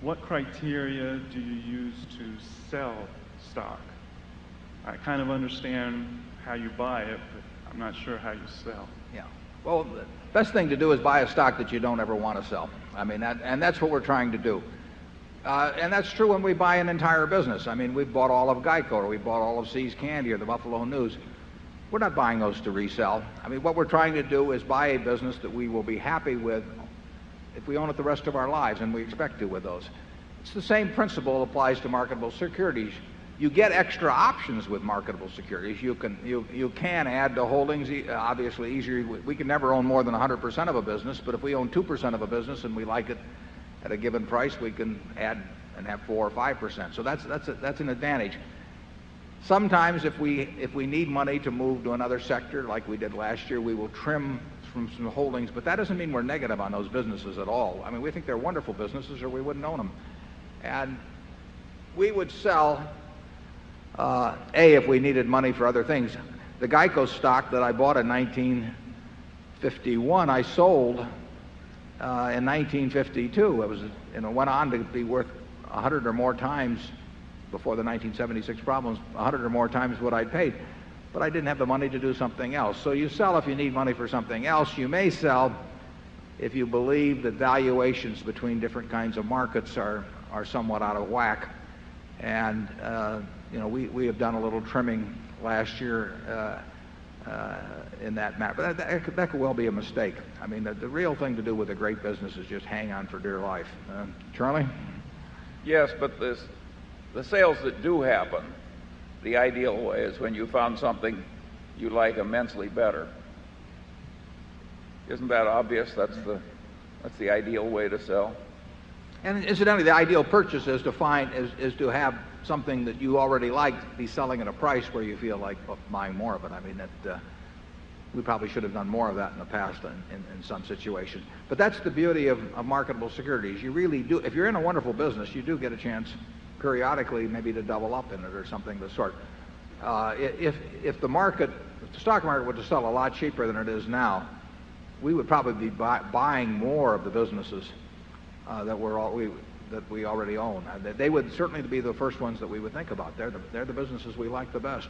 what criteria do you use to sell stock? I kind of understand how you buy it, but I'm not sure how you sell. Yeah. Well, the best thing to do is buy a stock that you don't ever want to sell. I mean, that's what we're trying to do. And that's true when we buy an entire business. I mean, we've bought all of Geico, or we bought all of See's Candy, or the Buffalo News. We're not buying those to resell. I mean, what we're trying to do is buy a business that we will be happy with if we own it the rest of our lives, and we expect to with those. It's the same principle applies to marketable securities. You get extra options with marketable securities. You can add to holdings, obviously easier. We can never own more than 100% of a business, but if we own 2% of a business and we like it at a given price, we can add and have 4 or 5%. So that's an advantage. Sometimes if we need money to move to another sector, like we did last year, we will trim from some holdings, but that doesn't mean we're negative on those businesses at all. I mean, we think they're wonderful businesses, or we wouldn't own them. And we would sell, if we needed money for other things. The Geico stock that I bought in 1951, I sold in 1952. It went on to be worth 100 or more times, before the 1976 problems, 100 or more times what I'd paid. But I didn't have the money to do something else. So you sell if you need money for something else. You may sell if you believe that valuations between different kinds of markets are somewhat out of whack. And we have done a little trimming last year in that matter. But that could well be a mistake. I mean, the real thing to do with a great business is just hang on for dear life. Charlie? Yes, but the sales that do happen, the ideal way is when you found something you like immensely better. Isn't that obvious? That's the ideal way to sell. And incidentally, the ideal purchase is to have something that you already like be selling at a price where you feel like buying more of it. I mean, we probably should have done more of that in the past in some situations. But that's the beauty of marketable securities. You really do. If you're in a wonderful business, you do get a chance periodically maybe to double up in it or something of the sort. If the stock market were to sell a lot cheaper than it is now, we would probably be buying more of the businesses that we already own. They would certainly be the first ones that we would think about. They're the businesses we like the best.